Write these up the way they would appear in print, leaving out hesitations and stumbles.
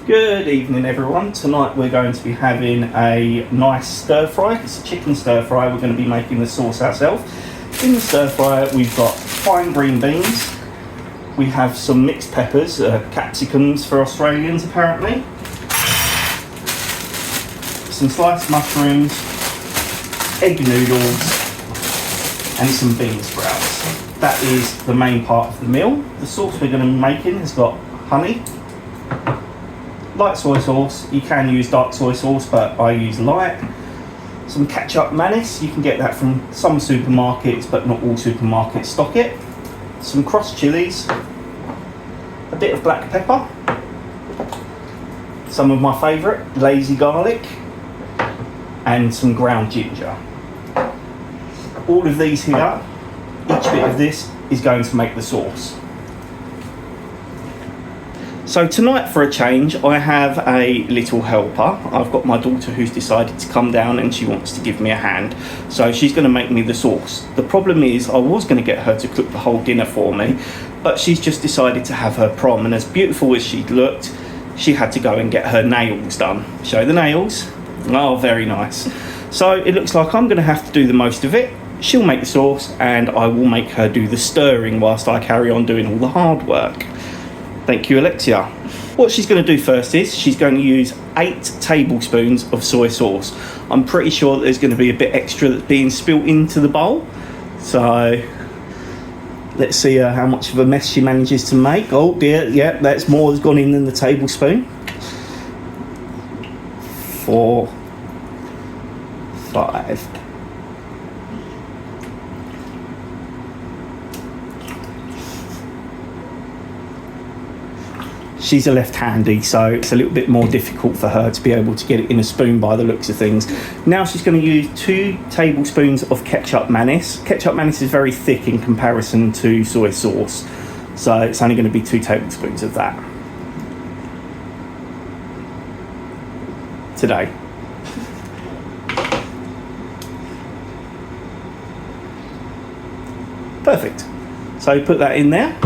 Good evening everyone. Tonight we're going to be having a nice stir fry. It's a chicken stir fry. We're going to be making the sauce ourselves. In the stir fry we've got fine green beans. We have some mixed peppers, capsicums for Australians apparently. Some sliced mushrooms, egg noodles and some bean sprouts. That is the main part of the meal. The sauce we're going to be making has got honey, light soy sauce. You can use dark soy sauce, but I use light. Some ketchup mayonnaise. You can get that from some supermarkets, but not all supermarkets stock it. Some crossed chilies, a bit of black pepper, some of my favourite, lazy garlic, and some ground ginger. All of these here, each bit of this is going to make the sauce. So tonight, for a change, I have a little helper. I've got my daughter who's decided to come down and she wants to give me a hand. So she's going to make me the sauce. The problem is I was going to get her to cook the whole dinner for me, but she's just decided to have her prom, and as beautiful as she looked, she had to go and get her nails done. Show the nails. Oh, very nice. So it looks like I'm going to have to do the most of it. She'll make the sauce and I will make her do the stirring whilst I carry on doing all the hard work. Thank you, Alexia. What she's going to do first is she's going to use 8 tablespoons of soy sauce. I'm pretty sure that there's going to be a bit extra that's being spilt into the bowl. So let's see how much of a mess she manages to make. Oh dear, yeah, that's more has gone in than the tablespoon. 4, 5. She's a left-handy, so it's a little bit more difficult for her to be able to get it in a spoon by the looks of things. Now she's going to use 2 tablespoons of ketchup mayonnaise. Ketchup mayonnaise is very thick in comparison to soy sauce, so it's only going to be 2 tablespoons of that today. Perfect. So put that in there.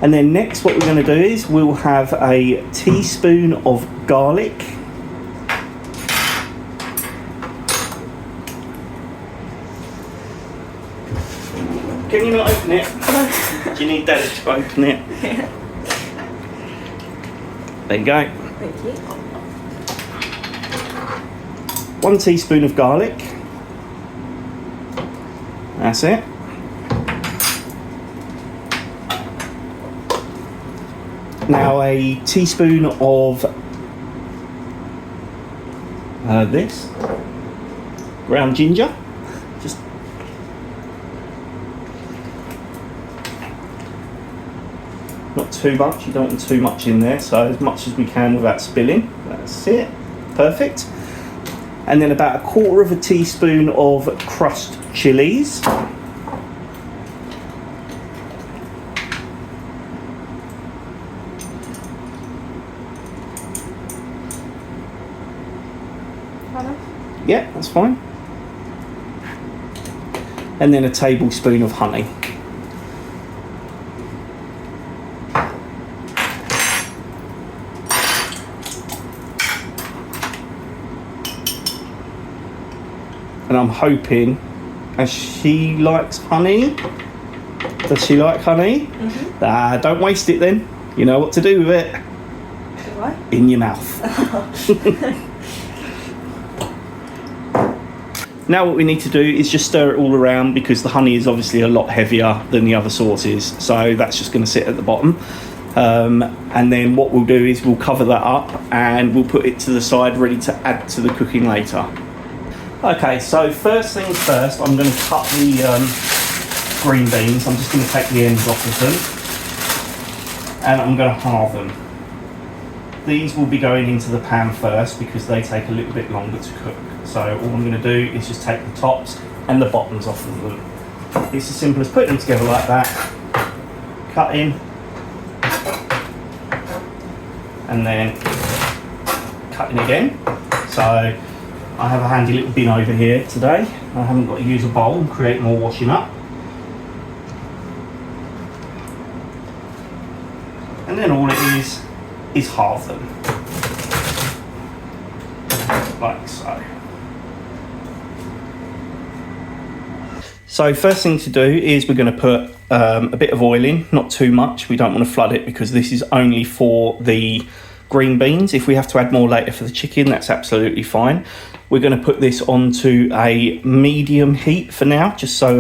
And then next what we're going to do is we'll have a teaspoon of garlic. Can you not open it? Do you need Daddy to open it? Yeah. There you go. Thank you. 1 teaspoon of garlic. That's it. Now a teaspoon of this ground ginger, just not too much. You don't want too much in there, so as much as we can without spilling. That's it, perfect. And then about 1/4 teaspoon of crushed chilies. Yeah, that's fine. And then a tablespoon of honey. And I'm hoping, as she likes honey, does she like honey? Mm-hmm. Don't waste it then. You know what to do with it. Do I? In your mouth. Now what we need to do is just stir it all around, because the honey is obviously a lot heavier than the other sauces, so that's just going to sit at the bottom. And then what we'll do is we'll cover that up and we'll put it to the side ready to add to the cooking later. Okay, so first things first, I'm going to cut the green beans. I'm just going to take the ends off of them and I'm going to halve them. These will be going into the pan first because they take a little bit longer to cook. So all I'm going to do is just take the tops and the bottoms off of them. It's as simple as putting them together like that, cutting, and then cutting again. So I have a handy little bin over here today. I haven't got to use a bowl and create more washing up. And then all it is is halve them, like so. So first thing to do is we're going to put a bit of oil in, not too much. We don't want to flood it because this is only for the green beans. If we have to add more later for the chicken, that's absolutely fine. We're going to put this onto a medium heat for now, just so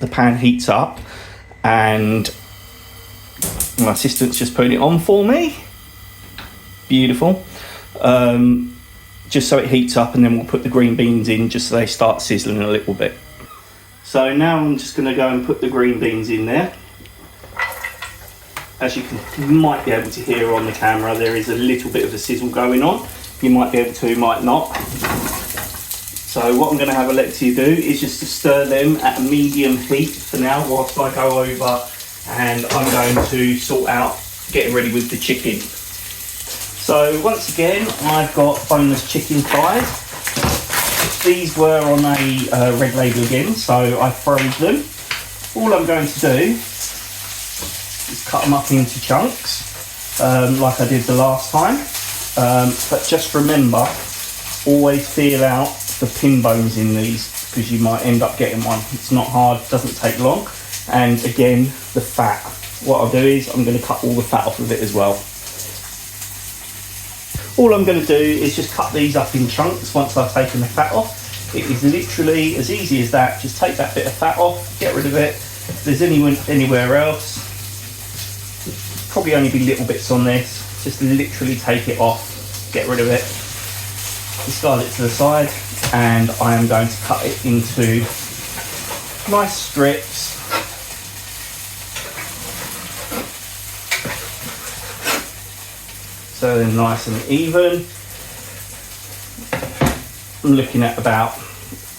the pan heats up. And my assistant's just putting it on for me. Beautiful. Just so it heats up, and then we'll put the green beans in just so they start sizzling a little bit. So now I'm just going to go and put the green beans in there. As you might be able to hear on the camera, there is a little bit of a sizzle going on. You might be able to, might not. So what I'm going to have Alexia do is just to stir them at a medium heat for now whilst I go over and I'm going to sort out getting ready with the chicken. So once again, I've got boneless chicken thighs. These were on a red label again, so I froze them. All I'm going to do is cut them up into chunks, like I did the last time. But just remember, always feel out the pin bones in these because you might end up getting one. It's not hard, doesn't take long. And again, the fat. What I'll do is I'm going to cut all the fat off of it as well. All I'm going to do is just cut these up in chunks once I've taken the fat off. It is literally as easy as that. Just take that bit of fat off, get rid of it. If there's anywhere else, probably only be little bits on this. Just literally take it off, get rid of it. Discard it to the side, and I am going to cut it into nice strips. So they're nice and even. I'm looking at about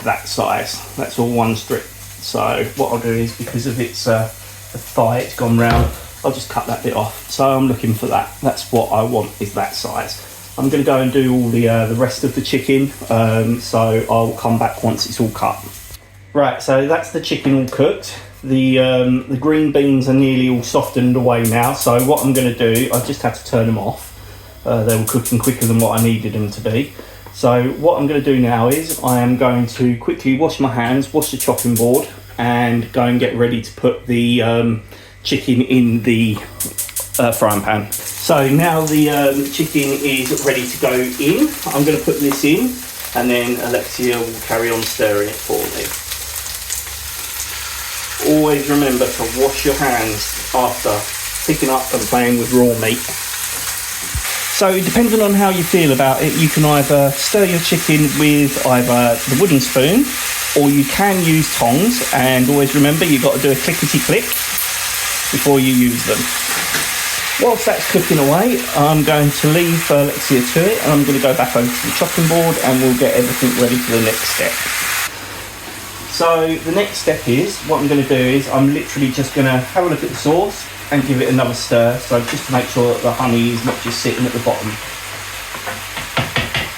that size. That's all one strip. So what I'll do is, because of its the thigh, it's gone round, I'll just cut that bit off. So I'm looking for that. That's what I want, is that size. I'm going to go and do all the rest of the chicken. So I'll come back once it's all cut. Right, so that's the chicken all cooked. The green beans are nearly all softened away now. So what I'm going to do, I just have to turn them off. They were cooking quicker than what I needed them to be. So what I'm going to do now is I am going to quickly wash my hands, wash the chopping board, and go and get ready to put the chicken in the frying pan. So now the chicken is ready to go in. I'm going to put this in, and then Alexia will carry on stirring it for me. Always remember to wash your hands after picking up and playing with raw meat. So depending on how you feel about it, you can either stir your chicken with either the wooden spoon, or you can use tongs, and always remember you've got to do a clickety-click before you use them. Whilst that's cooking away, I'm going to leave Alexia to it, and I'm going to go back over to the chopping board and we'll get everything ready for the next step. So the next step is, what I'm going to do is I'm literally just going to have a look at the sauce and give it another stir, so just to make sure that the honey is not just sitting at the bottom.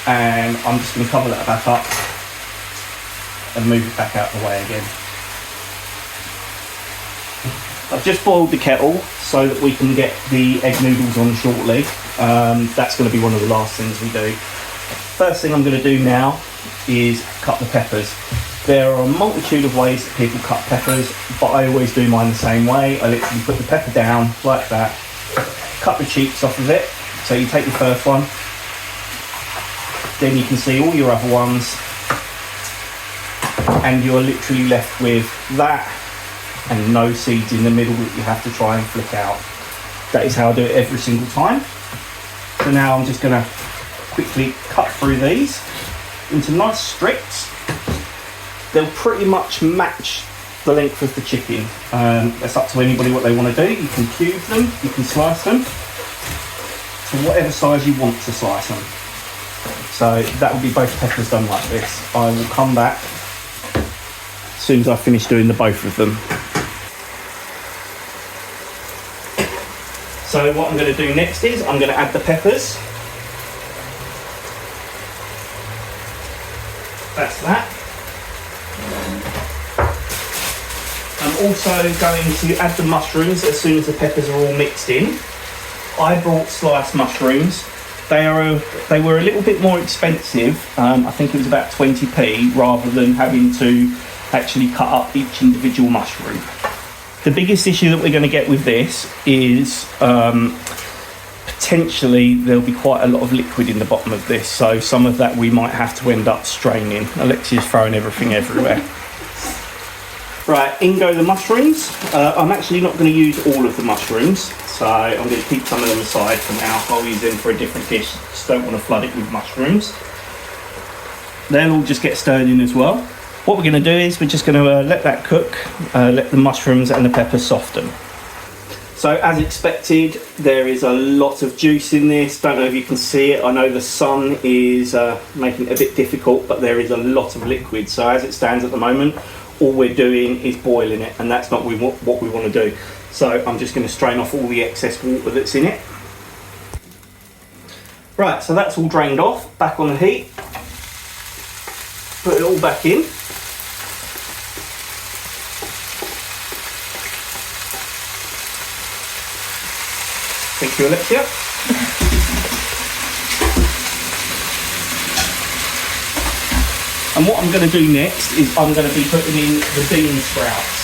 And I'm just going to cover that back up and move it back out the way again. I've just boiled the kettle so that we can get the egg noodles on shortly. That's going to be one of the last things we do. First thing I'm going to do now is cut the peppers. There are a multitude of ways that people cut peppers, but I always do mine the same way. I literally put the pepper down like that, cut the cheeks off of it. So you take the first one, then you can see all your other ones, and you're literally left with that and no seeds in the middle that you have to try and flick out. That is how I do it every single time. So now I'm just going to quickly cut through these into nice strips. They'll pretty much match the length of the chicken. It's up to anybody what they want to do. You can cube them, you can slice them to whatever size you want to slice them. So that will be both peppers done like this. I will come back as soon as I finish doing the both of them. So what I'm going to do next is I'm going to add the peppers. That's that. I'm also going to add the mushrooms as soon as the peppers are all mixed in. I brought sliced mushrooms. They were a little bit more expensive. I think it was about 20p rather than having to actually cut up each individual mushroom. The biggest issue that we're going to get with this is potentially there'll be quite a lot of liquid in the bottom of this, so some of that we might have to end up straining. Alexia's throwing everything everywhere. Right, in go the mushrooms. I'm actually not going to use all of the mushrooms, so I'm going to keep some of them aside for now. I'll use them for a different dish. Just don't want to flood it with mushrooms. They'll all just get stirred in as well. What we're going to do is we're just going to let that cook, let the mushrooms and the peppers soften. So as expected, there is a lot of juice in this. Don't know if you can see it. I know the sun is making it a bit difficult, but there is a lot of liquid. So as it stands at the moment, all we're doing is boiling it, and that's not what we want to do. So I'm just going to strain off all the excess water that's in it. Right, so that's all drained off, back on the heat. Put it all back in. Thank you, Alexia. And what I'm going to do next is I'm going to be putting in the bean sprouts.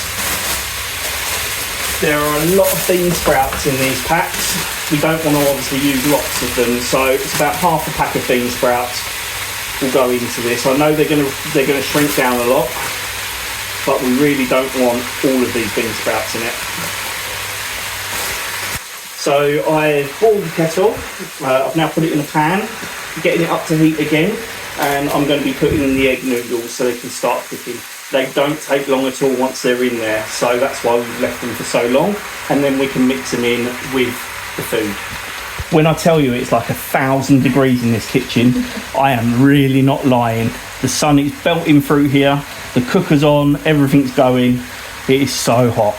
There are a lot of bean sprouts in these packs. We don't want to obviously use lots of them, so it's about half a pack of bean sprouts will go into this. I know they're going to shrink down a lot, but we really don't want all of these bean sprouts in it. So I've boiled the kettle. I've now put it in a pan, getting it up to heat again. And I'm going to be putting in the egg noodles so they can start cooking. They don't take long at all once they're in there, so that's why we've left them for so long, and then we can mix them in with the food. When I tell you it's like 1,000 degrees in this kitchen, I am really not lying. The sun is belting through here, the cooker's on, everything's going. It is so hot.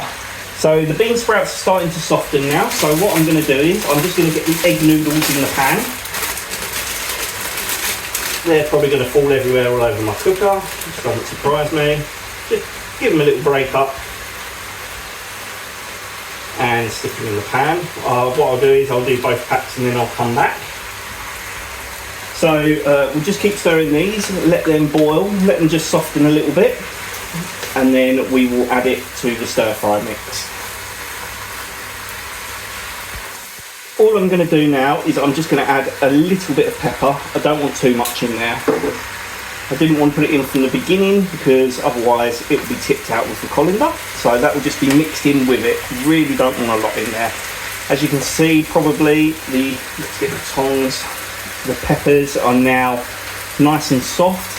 So the bean sprouts are starting to soften now, so what I'm going to do is I'm just going to get the egg noodles in the pan. They're probably going to fall everywhere all over my cooker, which doesn't surprise me. Just give them a little break up and stick them in the pan. What I'll do is I'll do both packs and then I'll come back. So we'll just keep stirring these, let them boil, let them just soften a little bit, and then we will add it to the stir fry mix. All I'm going to do now is I'm just going to add a little bit of pepper. I don't want too much in there. I didn't want to put it in from the beginning because otherwise it would be tipped out with the colander. So that will just be mixed in with it. Really don't want a lot in there. As you can see, probably let's get the tongs. The peppers are now nice and soft.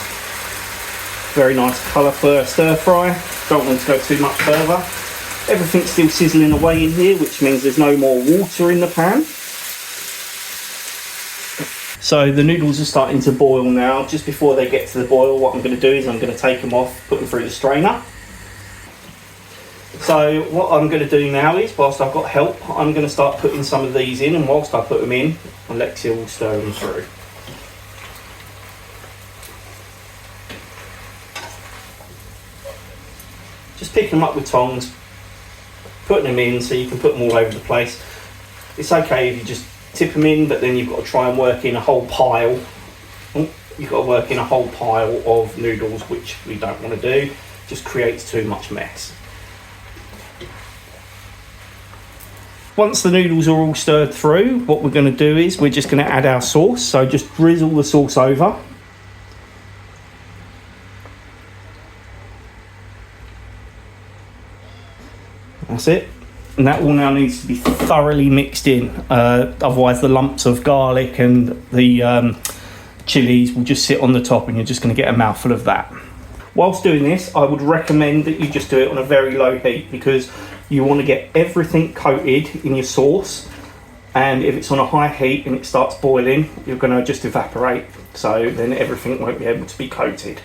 Very nice colour for a stir fry. Don't want to go too much further. Everything's still sizzling away in here, which means there's no more water in the pan. So the noodles are starting to boil now. Just before they get to the boil, what I'm going to do is I'm going to take them off, put them through the strainer. So what I'm going to do now is, whilst I've got help, I'm going to start putting some of these in, and whilst I put them in, Alexia will stir them through. Just picking them up with tongs, putting them in so you can put them all over the place. It's okay if you just tip them in, but then you've got to try and work in a whole pile. You've got to work in a whole pile of noodles, which we don't want to do. Just creates too much mess. Once the noodles are all stirred through, what we're going to do is we're just going to add our sauce. So just drizzle the sauce over. That's it. And that all now needs to be thoroughly mixed in. Otherwise the lumps of garlic and the chilies will just sit on the top and you're just going to get a mouthful of that. Whilst doing this, I would recommend that you just do it on a very low heat because you want to get everything coated in your sauce, and if it's on a high heat and it starts boiling, you're going to just evaporate, so then everything won't be able to be coated.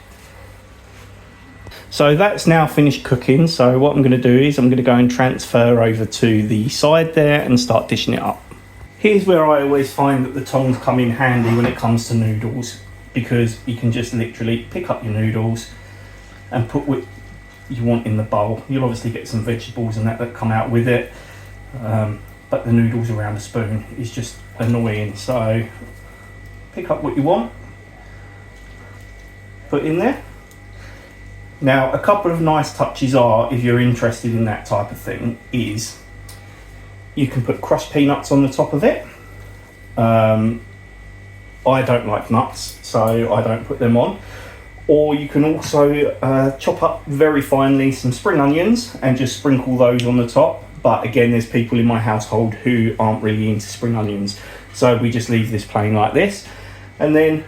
So that's now finished cooking, so what I'm going to do is I'm going to go and transfer over to the side there and start dishing it up. Here's where I always find that the tongs come in handy when it comes to noodles, because you can just literally pick up your noodles and put what you want in the bowl. You'll obviously get some vegetables and that come out with it. but the noodles around a spoon is just annoying. So pick up what you want, put in there. Now, a couple of nice touches are, if you're interested in that type of thing, is you can put crushed peanuts on the top of it. I don't like nuts, so I don't put them on. Or you can also chop up very finely some spring onions and just sprinkle those on the top. But again, there's people in my household who aren't really into spring onions, so we just leave this plain like this. And then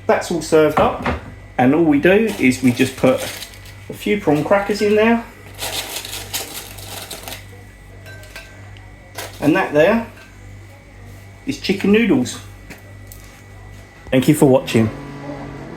that's all served up, and all we do is we just put a few prawn crackers in there, and that there is chicken noodles. Thank you for watching.